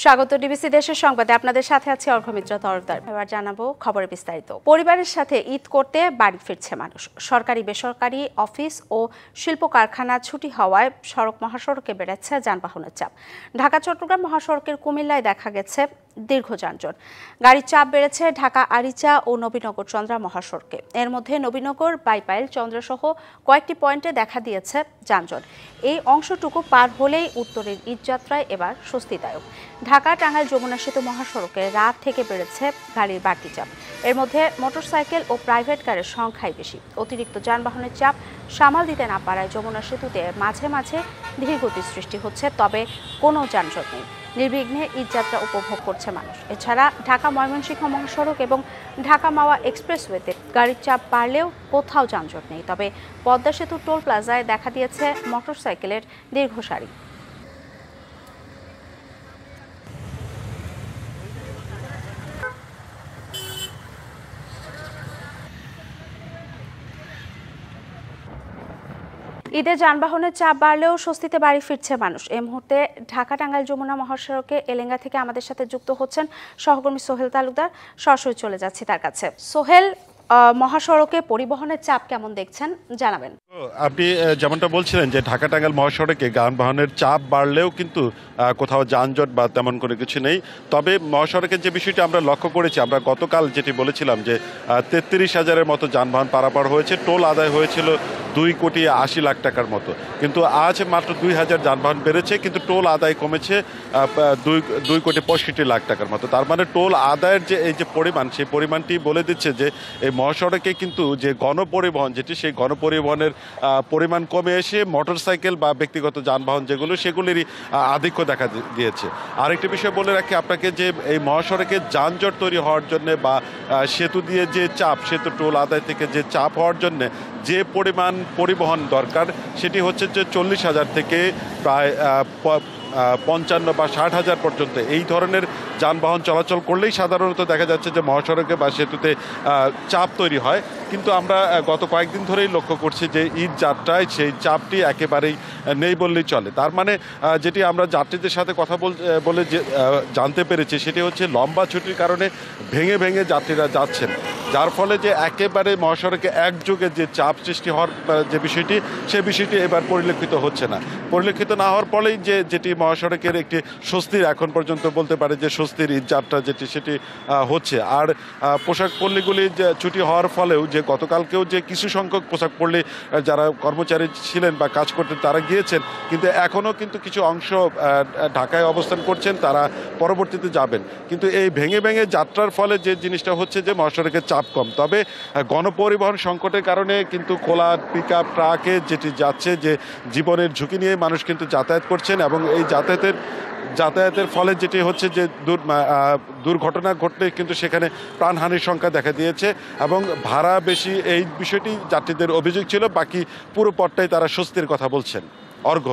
স্বাগত ডিবিসি দেশের সংবাদে আপনাদের সাথে আছে অর্ঘমিত্র তরফদার। এবার জানাবো খবরের বিস্তারিত। পরিবারের সাথে ঈদ করতে বাড়ি ফিরছে মানুষ। সরকারি বেসরকারি অফিস ও শিল্প কারখানা ছুটি হওয়ায় মহাসড়কে বেড়েছে যানবাহনের চাপ। ঢাকা চট্টগ্রাম মহাসড়কের কুমিল্লায় দেখা গেছে দীর্ঘ যানজট। গাড়ির চাপ বেড়েছে ঢাকা আরিচা ও নবীনগর চন্দ্রা মহাসড়কে। এর মধ্যে নবীনগর বাইপাইল চন্দ্রা সহ কয়েকটি পয়েন্টে দেখা দিয়েছে যানজট। এই অংশটুকু পার হলেই উত্তরের ঈদযাত্রায় এবার স্বস্তিদায়ক। ঢাকা টাঙ্গাইল যমুনা সেতু মহাসড়কে রাত থেকে বেড়েছে গাড়ির বাড়তি চাপ। এর মধ্যে মোটরসাইকেল ও প্রাইভেট কারের সংখ্যাই বেশি। অতিরিক্ত যানবাহনের চাপ সামাল দিতে না পারায় যমুনা সেতুতে মাঝে মাঝে ধীরগতির সৃষ্টি হচ্ছে, তবে কোনো যানজট নেই। নির্বিঘ্নে ঈদযাত্রা উপভোগ করছে মানুষ। এছাড়া ঢাকা ময়মনসিংহ মহাসড়ক এবং ঢাকা মাওয়া এক্সপ্রেসওয়েতে গাড়ির চাপ বাড়লেও কোথাও যানজট নেই, তবে পদ্মা সেতু টোল প্লাজায় দেখা দিয়েছে মোটরসাইকেলের দীর্ঘ সারি। ঈদে যানবাহনের চাপ বাড়লেও স্বস্তিতে বাড়ি ফিরছে মানুষ। এই মুহূর্তে ঢাকা টাঙ্গাইল যমুনা মহাসড়কে এলেঙ্গা থেকে আমাদের সাথে যুক্ত হচ্ছেন সহকর্মী সোহেল তালুকদার। সরাসরি চলে যাচ্ছি তার কাছে। সোহেল, মহাসড়কে পরিবহনের চাপ কেমন দেখছেন জানাবেন। আপনি যেমনটা বলছিলেন যে ঢাকা টাঙ্গাইল মহাসড়কে যানবাহনের চাপ বাড়লেও কিন্তু কোথাও যানজট বা তেমন কোনো কিছু নেই। তবে মহাসড়কের যে বিষয়টি আমরা লক্ষ্য করেছি, আমরা গতকাল যেটি বলেছিলাম যে 33,000-এর মতো যানবাহন পারাপার হয়েছে, টোল আদায় হয়েছিল 2,80,00,000 টাকার মতো। কিন্তু আজ মাত্র 2,000 যানবাহন বেড়েছে, কিন্তু টোল আদায় কমেছে 2,65,00,000 টাকার মতো। তার মানে টোল আদায়ের যে এই যে পরিমাণ, সেই পরিমাণটি বলে দিচ্ছে যে এই মহাসড়কে কিন্তু যে গণপরিবহন যেটি, সেই গণপরিবহনের পরিমাণ কমে এসে মোটরসাইকেল বা ব্যক্তিগত যানবাহন যেগুলো, সেগুলিরই আধিক্য দেখা দিয়েছে। আরেকটি বিষয় বলে রাখি আপনাকে যে এই মহাসড়কে যানজট তৈরি হওয়ার জন্য বা সেতু দিয়ে যে চাপ, সেতু টোল আদায় থেকে যে চাপ হওয়ার জন্য যে পরিমাণ পরিবহন দরকার, সেটি হচ্ছে যে 40,000 থেকে প্রায় 55 বা 60,000 পর্যন্ত এই ধরনের যানবাহন চলাচল করলেই সাধারণত দেখা যাচ্ছে যে মহাসড়কে বা সেতুতে চাপ তৈরি হয়। কিন্তু আমরা গত কয়েকদিন ধরেই লক্ষ্য করছি যে ঈদ যাত্রায় সেই চাপটি একেবারেই নেই বললেই চলে। তার মানে যেটি আমরা যাত্রীদের সাথে কথা বলে জানতে পেরেছি, সেটি হচ্ছে লম্বা ছুটির কারণে ভেঙে ভেঙে যাত্রীরা যাচ্ছেন, যার ফলে যে একেবারে মহাসড়কে একযোগে যে চাপ সৃষ্টি হওয়ার যে বিষয়টি, সে বিষয়টি এবার পরিলক্ষিত হচ্ছে না। পরিলক্ষিত না হওয়ার ফলেই যেটি মহাসড়কের একটি স্বস্তির, এখন পর্যন্ত বলতে পারে যে স্বস্তির ঈদযাত্রা যেটি, সেটি হচ্ছে। আর পোশাক পল্লীগুলি ছুটি হওয়ার ফলেও যে গতকালকেও যে কিছু সংখ্যক পোশাক পল্লী যারা কর্মচারী ছিলেন বা কাজ করতেন তারা গিয়েছেন, কিন্তু এখনও কিন্তু কিছু অংশ ঢাকায় অবস্থান করছেন, তারা পরবর্তীতে যাবেন। কিন্তু এই ভেঙে ভেঙে যাত্রার ফলে যে জিনিসটা হচ্ছে যে মহাসড়কের চাপ কম। তবে গণপরিবহন সংকটের কারণে কিন্তু খোলা পিকআপ ট্রাকে যেটি যাচ্ছে, যে জীবনের ঝুঁকি নিয়ে মানুষ কিন্তু যাতায়াত করছেন, এবং এই যাতায়াতের ফলে যেটি হচ্ছে যে দুর্ঘটনা ঘটলে কিন্তু সেখানে প্রাণহানির সংখ্যা দেখা দিয়েছে, এবং ভাড়া বেশি, এই বিষয়টি যাত্রীদের অভিযোগ ছিল। বাকি পুরো পথটাই তারা স্বস্তির কথা বলছেন। অর্ঘ।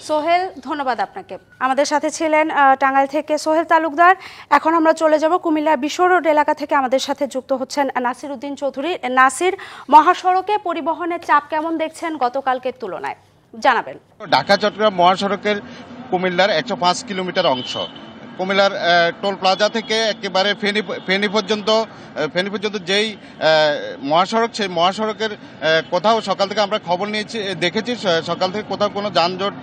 সোহেল, ধন্যবাদ আপনাকে। আমাদের সাথে ছিলেন টাঙ্গাইল থেকে সোহেল তালুকদার। এখন আমরা চলে যাব কুমিল্লা বিশ্ব রোড এলাকা থেকে আমাদের সাথে যুক্ত হচ্ছেন নাসির উদ্দিন চৌধুরী। নাসির, মহাসড়কে পরিবহনের চাপ কেমন দেখছেন গতকালকের তুলনায় জানাবেন। ঢাকা চট্টগ্রাম মহাসড়কের কুমিল্লার 105 কিলোমিটার অংশ, কুমিল্লার টোল প্লাজা থেকে একেবারে ফেনী পর্যন্ত যেই মহাসড়ক, সেই মহাসড়কের কোথাও সকাল থেকে আমরা খবর দেখেছি সকাল থেকে কোথাও কোনো যানজট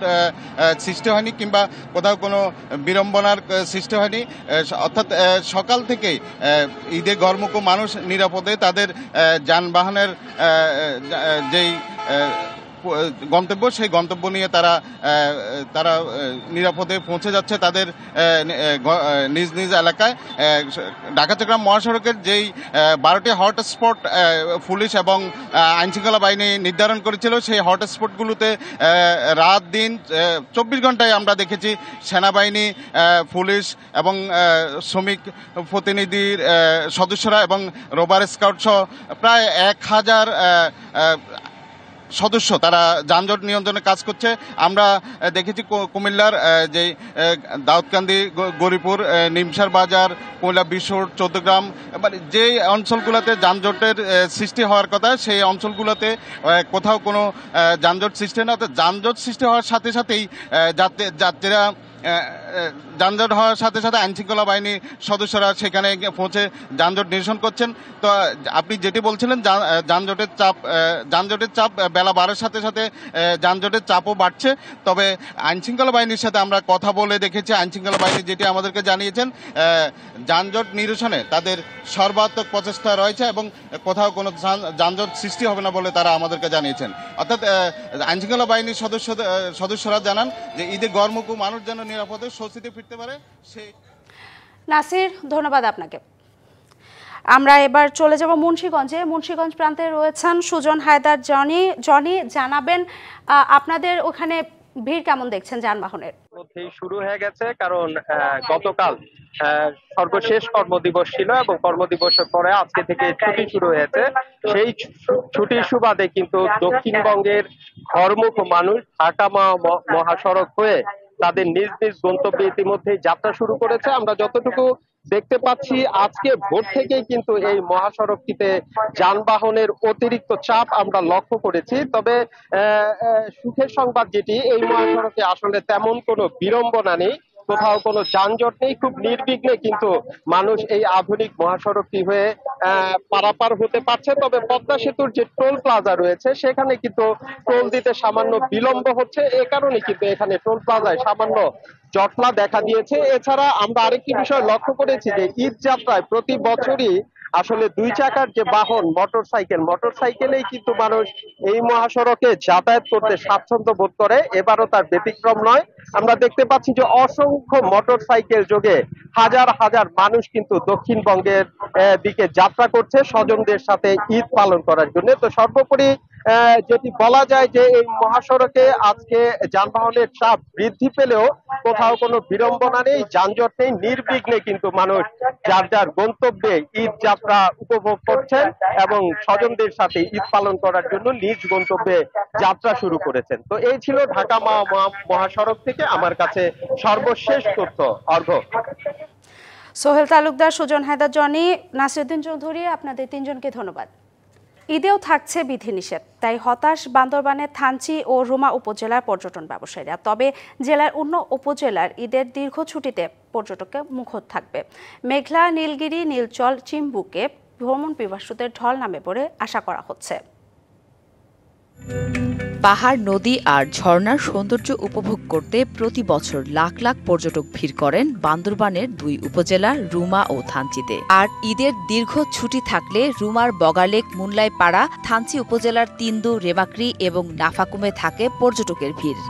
সৃষ্টি হয়নি, কিংবা কোথাও কোনো বিড়ম্বনার সৃষ্টি হয়নি। অর্থাৎ সকাল থেকেই ঈদে ঘরমুখো মানুষ নিরাপদে তাদের যানবাহনের যেই গন্তব্য, সেই গন্তব্য নিয়ে তারা নিরাপদে পৌঁছে যাচ্ছে তাদের নিজ নিজ এলাকায়। ঢাকা চট্টগ্রাম মহাসড়কের যেই 12টি হটস্পট পুলিশ এবং আইনশৃঙ্খলা বাহিনী নির্ধারণ করেছিল, সেই হটস্পটগুলোতে রাত দিন 24 ঘন্টায় আমরা দেখেছি সেনাবাহিনী, পুলিশ এবং শ্রমিক প্রতিনিধির সদস্যরা এবং রোভার স্কাউট সহ প্রায় 1,000 সদস্য তারা যানজট নিয়ন্ত্রণে কাজ করছে। আমরা দেখেছি কুমিল্লার যে দাউদকান্দি, গরিপুর, নিমসার বাজার, কুমিল্লা বিশ্ব রোড, চৌদ্দগ্রাম, যে অঞ্চলগুলোতে যানজটের সৃষ্টি হওয়ার কথা, সেই অঞ্চলগুলোতে কোথাও কোনো যানজট সৃষ্টি না। যানজট সৃষ্টি হওয়ার সাথে সাথেই যাত্রীরা যানজট হওয়ার সাথে সাথে আইনশৃঙ্খলা বাহিনীর সদস্যরা সেখানে পৌঁছে যানজট নিরসন করছেন। তো আপনি যেটি বলছিলেন যানজটের চাপ বেলা বাড়ার সাথে সাথে যানজটের চাপও বাড়ছে। তবে আইনশৃঙ্খলা বাহিনীর সাথে আমরা কথা বলে দেখেছি, আইনশৃঙ্খলা বাহিনী যেটি আমাদেরকে জানিয়েছেন যানজট নিরসনে তাদের সর্বাত্মক প্রচেষ্টা রয়েছে এবং কোথাও কোনো যানজট সৃষ্টি হবে না বলে তারা আমাদেরকে জানিয়েছেন। অর্থাৎ আইনশৃঙ্খলা বাহিনীর সদস্যরা জানান যে ঈদে গড়মুখী মানুষ যেন নিরাপদে স্বস্তিতে ফিরতে পারে। সেই নাসির, ধন্যবাদ আপনাকে। আমরা এবার চলে যাব মুন্সিগঞ্জে। মুন্সিগঞ্জ প্রান্তে রয়েছেন সুজন হায়দার জনি। জানাবেন আপনাদের ওখানে ভিড় কেমন দেখছেন যানবাহনের? মধ্যেই শুরু হয়ে গেছে, কারণ গতকাল সর্বশেষ কর্মদিবস ছিল এবং কর্মদিবসের পরে আজকে থেকে ছুটি শুরু হয়েছে। সেই ছুটির সুবাদে কিন্তু দক্ষিণবঙ্গের ঘরমুখ মানুষ ঢাকা মহাসড়ক হয়ে তাদের নিজ নিজ গন্তব্যে ইতিমধ্যেই যাত্রা শুরু করেছে। আমরা যতটুকু দেখতে পাচ্ছি আজকে ভোর থেকেই কিন্তু এই মহাসড়কটিতে যানবাহনের অতিরিক্ত চাপ আমরা লক্ষ্য করেছি। তবে সুখের সংবাদ যেটি, এই মহাসড়কে আসলে তেমন কোনো বিড়ম্বনা নেই, কোথাও কোনো যানজট নেই, খুব নির্বিঘ্নে কিন্তু মানুষ এই আধুনিক মহাসড়কটি হয়ে পারাপার হতে পারছে। তবে পদ্মা সেতুর যে টোল প্লাজা রয়েছে সেখানে কিন্তু টোল দিতে সামান্য বিলম্ব হচ্ছে, এ কারণে কিন্তু এখানে টোল প্লাজায় সামান্য জটলা দেখা দিয়েছে। এছাড়া আমরা আরেকটি বিষয় লক্ষ্য করেছি যে ঈদ যাত্রায় প্রতি বছরই আসলে দুই চাকার যে বাহন মোটরসাইকেলেই কিন্তু মানুষ এই মহাসড়কে যাতায়াত করতে স্বাচ্ছন্দ্য বোধ করে, এবারও তার ব্যতিক্রম নয়। আমরা দেখতে পাচ্ছি যে অসংখ্য মোটরসাইকেল যোগে হাজার হাজার মানুষ কিন্তু দক্ষিণবঙ্গের দিকে যাত্রা করছে স্বজনদের সাথে ঈদ পালন করার জন্য। তো সর্বোপরি যেটি বলা যায় যে এই মহাসড়কে আজকে যানবাহনের চাপ বৃদ্ধি পেলেও কোথাও কোনো বিড়ম্বনা নেই, যানজট নেই, নির্বিঘ্নে কিন্তু মানুষ যার যার গন্তব্যে ঈদ যাত্রা উপভোগ করছেন এবং স্বজনদের সাথে ঈদ পালন করার জন্য নিজ গন্তব্যে যাত্রা শুরু করেছেন। তো এই ছিল ঢাকা মহাসড়ক থেকে আমার কাছে সর্বশেষ তথ্য। অর্ঘ্য। সোহেল তালুকদার, সুজন হায়দার জনি, নাসিরউদ্দিন চৌধুরী, আপনাদের তিনজনকে ধন্যবাদ। ঈদেও থাকছে বিধিনিষেধ, তাই হতাশ বান্দরবানের থানচি ও রুমা উপজেলার পর্যটন ব্যবসায়ীরা। তবে জেলার অন্য উপজেলার ঈদের দীর্ঘ ছুটিতে পর্যটককে মুখর থাকবে। মেঘলা, নীলগিরি, নীলচল, চিম্বুকে ভ্রমণ পিপাসুদের ঢল নামে বলে আশা করা হচ্ছে। পাহাড়, নদী আর ঝর্ণার সৌন্দর্য উপভোগ করতে প্রতি বছর লাখ লাখ পর্যটক ভিড় করেন বান্দরবানের দুই উপজেলা রুমা ও থানচিতে। আর ঈদের দীর্ঘ ছুটি থাকলে রুমার বগালেক, মুনলাই পাড়া, থানচি উপজেলার তিন্দু, রেমাক্রি এবং নাফাকুমে থাকে পর্যটকের ভিড়।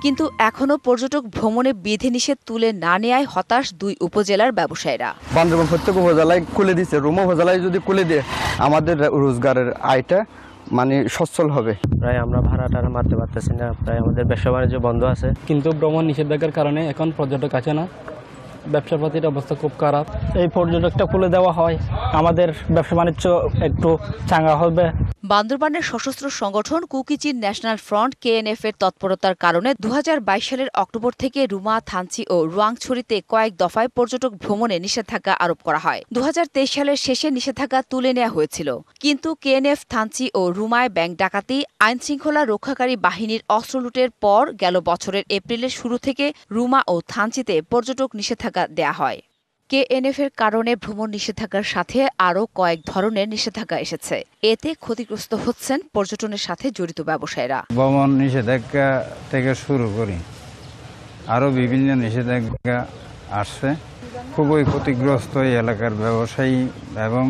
কিন্তু এখনো পর্যটক ভ্রমণে বিধিনিষেধ তুলে না নেয়ায় হতাশ দুই উপজেলার ব্যবসায়ীরা। বান্দরবান প্রত্যেক উপজেলায় খুলে দিচ্ছে, রুমা উপজেলায় যদি খুলে দিয়ে আমাদের রোজগারের আয়টা মানে সচ্ছল হবে। প্রায় আমরা ভাড়াটা মারতে পারতেছি না, প্রায় আমাদের ব্যবসা বাণিজ্য বন্ধ আছে। কিন্তু ভ্রমণ নিষেধাজ্ঞার কারণে এখন পর্যটক আছে না, ব্যবসা পাতির অবস্থা খুব খারাপ। এই পর্যটকটা খুলে দেওয়া হয় আমাদের ব্যবসা বাণিজ্য একটু চাঙ্গা হবে। বান্দরবানের সশস্ত্র সংগঠন কুকিচিন ন্যাশনাল ফ্রন্ট KNF এর তৎপরতার কারণে 2022 সালের অক্টোবর থেকে রুমা, থানচি ও রোয়াংছড়িতে কয়েক দফায় পর্যটক ভ্রমণে নিষেধাজ্ঞা আরোপ করা হয়। 2023 সালের শেষে নিষেধাজ্ঞা তুলে নেওয়া হয়েছিল। কিন্তু KNF থানচি ও রুমায় ব্যাংক ডাকাতি, আইনশৃঙ্খলা রক্ষাকারী বাহিনীর অস্ত্র লুটের পর গেল বছরের এপ্রিলের শুরু থেকে রুমা ও থানচিতে পর্যটক নিষেধাজ্ঞা দেয়া হয়। KNF এর কারণে ভ্রমণ নিষেধাজ্ঞার সাথে আরও কয়েক ধরনের নিষেধাজ্ঞা এসেছে। এতে ক্ষতিগ্রস্ত হচ্ছেন পর্যটনের সাথে জড়িত ব্যবসায়ীরা। ভ্রমণ নিষেধাজ্ঞা থেকে শুরু করি আরও বিভিন্ন নিষেধাজ্ঞা আসছে, খুবই ক্ষতিগ্রস্ত এই এলাকার ব্যবসায়ী এবং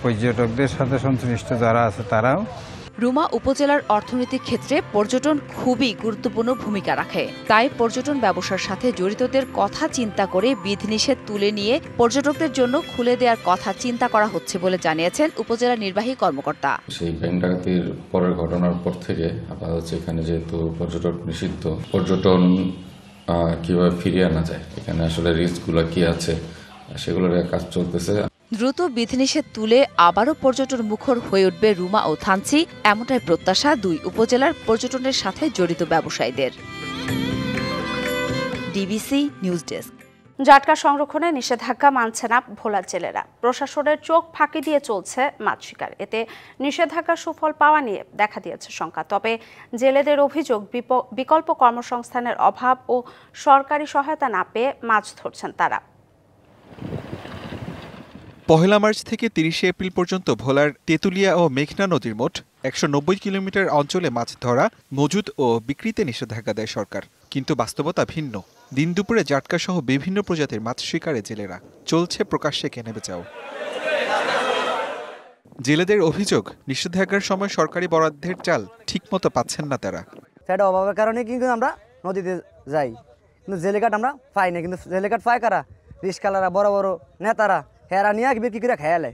পর্যটকদের সাথে সংশ্লিষ্ট যারা আছে তারাও। রুমা উপজেলার অর্থনৈতিক ক্ষেত্রে পর্যটন খুবই গুরুত্বপূর্ণ ভূমিকা রাখে। তাই পর্যটন ব্যবসার সাথে জড়িতদের কথা চিন্তা করে বিধিনিষেধ তুলে নিয়ে পর্যটকদের জন্য খুলে দেওয়ার কথা চিন্তা করা হচ্ছে বলে জানিয়েছেন উপজেলা নির্বাহী কর্মকর্তা। সেই ব্যাংক ডাকাতির পরের ঘটনার পর থেকে আবার হচ্ছে এখানে যেহেতু পর্যটন নিষিদ্ধ, পর্যটন কিভাবে ফিরিয়ে আনা যায়, এখানে আসলে রিস্কগুলো কি আছে সেগুলোর কাজ চলতেছে। দ্রুত বিধিনিষেধ তুলে আবারও পর্যটন মুখর হয়ে উঠবে রুমা ও থানচি, এমনটাই প্রত্যাশা দুই উপজেলার পর্যটনের সাথে জড়িত ব্যবসায়ীদের। DBC news desk. জাটকা সংরক্ষণে নিষেধাজ্ঞা মানছে না ভোলার জেলেরা। প্রশাসনের চোখ ফাঁকি দিয়ে চলছে মাছ শিকার। এতে নিষেধাজ্ঞার সুফল পাওয়া নিয়ে দেখা দিয়েছে শঙ্কা। তবে জেলেদের অভিযোগ বিকল্প কর্মসংস্থানের অভাব ও সরকারি সহায়তা না পেয়ে মাছ ধরছেন তারা। 1 মার্চ থেকে 30 এপ্রিল পর্যন্ত ভোলার তেঁতুলিয়া ও মেঘনা নদীর মোট 190 কিলোমিটার অঞ্চলে মাছ ধরা, মজুদ ও বিক্রিতে নিষেধাজ্ঞা দেয় সরকার। কিন্তু বাস্তবতা ভিন্ন। দিন দুপুরে জাটকা সহ বিভিন্ন প্রজাতির মাছ শিকারে জেলেরা। চলছে প্রকাশ্যে কেনাবেচাও। জেলেদের অভিযোগ, নিষেধাজ্ঞার সময় সরকারি বরাদ্দের চাল ঠিকমতো পাচ্ছেন না তারা। সেটা অভাবের কারণে কিন্তু আমরা নদীতে যাই, কিন্তু জেলেঘাট আমরা পাই না। কিন্তু জেলেঘাট পায় কারা? রিস্কালারা, বড় বড় নেতারা, হেরা নিয়ে বিক্রি করে খেয়ালে।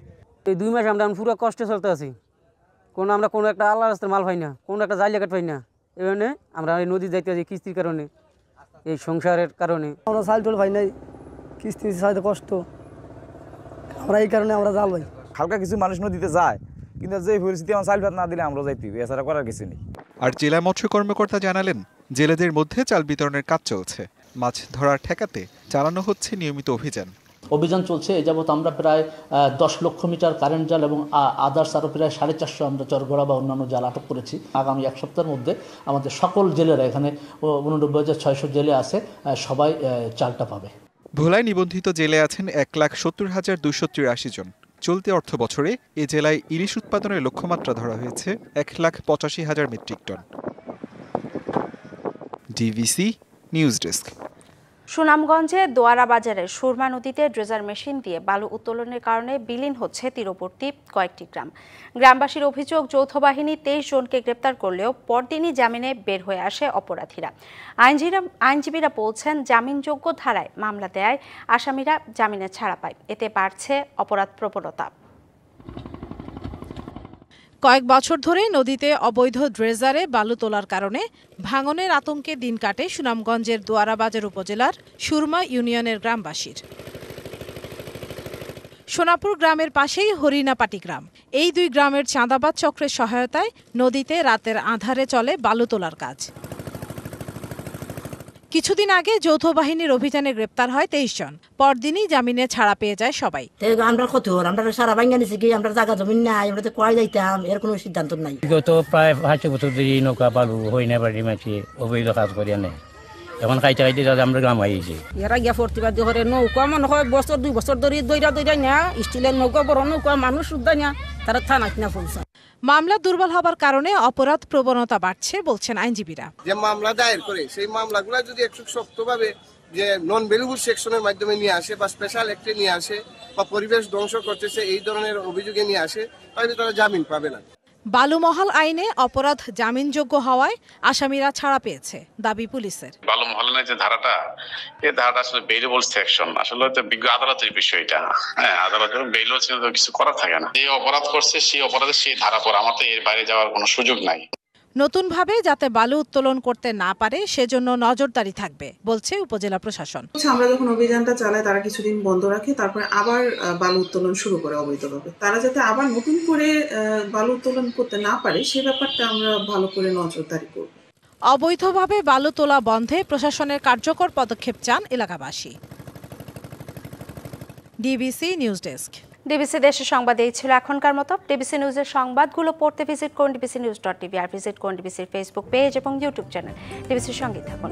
এই 2 মাস আমরা পুরো কষ্টে চলতে আছি। আমরা কোনো একটা আল্লাহ রাস্তার মাল পাই না, কোনো একটা জায়গাট পাই না। এই জন্য আমরা এই নদী যাইতে আছি কিস্তির কারণে, এই সংসারের কারণে। আমরা চাল টোল পাই নাই, কিস্তি চাইতে কষ্ট, আমরা এই কারণে আমরা জাল পাই। হালকা কিছু মানুষ নদীতে যায়, কিন্তু যে পরিস্থিতি আমার চাল ভাত না দিলে আমরা যাইতে হবে, এছাড়া করার কিছু নেই। আর জেলা মৎস্য কর্মকর্তা জানালেন, জেলেদের মধ্যে চাল বিতরণের কাজ চলছে। মাছ ধরার ঠেকাতে চালানো হচ্ছে নিয়মিত অভিযান চলছে। এ যাবৎ আমরা প্রায় 10 লক্ষ মিটার কারেন্ট জাল এবং আদার্স আরও প্রায় 450 আমরা চরগড়া বা অন্যান্য জাল আটক করেছি। আগামী 1 সপ্তাহের মধ্যে আমাদের সকল জেলেরা, এখানে 89,600 জেলে আছে, সবাই চালটা পাবে। ভোলায় নিবন্ধিত জেলে আছেন 1,70,283 জন। চলতি অর্থ বছরে এ জেলায় ইলিশ উৎপাদনের লক্ষ্যমাত্রা ধরা হয়েছে 1,85,000 metric ton. DBC news desk. সুনামগঞ্জে দোয়ারা বাজারের সুরমা নদীতে ড্রেজার মেশিন দিয়ে বালু উত্তোলনের কারণে বিলীন হচ্ছে তীরবর্তী কয়েকটি গ্রাম। গ্রামবাসীর অভিযোগ, যৌথ বাহিনী 23 জনকে গ্রেপ্তার করলেও পরদিনই জামিনে বের হয়ে আসে অপরাধীরা। আইনজীবীরা বলছেন, জামিনযোগ্য ধারায় মামলা দেয় আসামিরা জামিনে ছাড়া পায়। এতে বাড়ছে অপরাধ প্রবণতা। কয়েক বছর ধরে নদীতে অবৈধ ড্রেজারে বালু তোলার কারণে ভাঙনের আতঙ্কে দিন কাটে সুনামগঞ্জের দোয়ারাবাজার উপজেলার সুরমা ইউনিয়নের গ্রামবাসীর। সোনাপুর গ্রামের পাশেই হরিণাপাটি গ্রাম। এই 2 গ্রামের চাঁদাবাজ চক্রের সহায়তায় নদীতে রাতের আঁধারে চলে বালু তোলার কাজ। কিছুদিন আগে যৌথ বাহিনীর অভিযানে গ্রেপ্তার হয় 23 জন। পরদিনই জামিনে ছাড়া পেয়ে যায় সবাই। আমরা কত আমরা সারা ভাঙ্গা নিছি কি, আমরা জায়গা জমি নাই, আমরা তো কয় যাইতাম, এর কোনো সিদ্ধান্ত নাই। গত প্রায় 5 বছর ধরে নৌকা বালু হরিণাপাটি মাছি অবৈধ কাজ করি আনে। এখন খাইতে খাইতে আমরা গ্রাম আইছি। এরা গিয়া প্রতিবাদ করে নৌকা মনে হয় বছর 2 বছর ধরে দইরা না, স্টিলের নৌকা, বড় নৌকা, মানুষ উদ্যান না, তারা থানা কিনা পৌঁছা। মামলা দুর্বল হবার কারণে অপরাধ প্রবণতা বাড়ছে বলছেন আইনজীবীরা। যে মামলা দায়ের করে সেই মামলাগুলো যদি একটু শক্তভাবে যে নন ভ্যালুবল সেকশনের মাধ্যমে নিয়ে আসে বা স্পেশাল অ্যাক্টে নিয়ে আসে বা পরিবেশ ধ্বংস করতেছে এই ধরনের অভিযোগে নিয়ে আসে, তাহলে তারা জামিন পাবে না। বালুমহাল আইনে অপরাধ জামিনযোগ্য হওয়ায় আসামিরা ছাড়া পেয়েছে দাবি পুলিশের। বালুমহালের যে ধারাটা, এই ধারাটা আসলে বেইলেবল সেকশন, আসলে হয়তো বিজ্ঞ আদালতের বিষয়টা। হ্যাঁ, আদালতের বেইলেবল কিছু করা থাকে না। যে অপরাধ করছে সেই অপরাধে সেই ধারা পর, আমার তো এর বাইরে যাওয়ার কোনো সুযোগ নাই। নতুনভাবে যাতে বালু উত্তোলন করতে না পারে সেজন্য নজরদারি থাকবে বলছে উপজেলা প্রশাসন। আমরা যখন অভিযানটা চালাই তারা কিছুদিন বন্ধ রাখে, তারপরে আবার বালু উত্তোলন শুরু করে অবৈধভাবে। তারা যাতে আবার নতুন করে বালু উত্তোলন করতে না পারে সে ব্যাপারটা আমরা ভালো করে নজরদারি করব। অবৈধভাবে বালু তোলা বন্ধে প্রশাসনের কার্যকর পদক্ষেপ চান এলাকাবাসী। DBC news desk. ডিবিসি দেশের সংবাদ এই ছিল এখনকার মতো। ডিবিসি নিউজের সংবাদগুলো পড়তে ভিজিট করুন dbcnews.tv আর ভিজিট করুন ডিবিসির ফেসবুক পেজ এবং ইউটিউব চ্যানেল। ডিবিসির সঙ্গে থাকুন।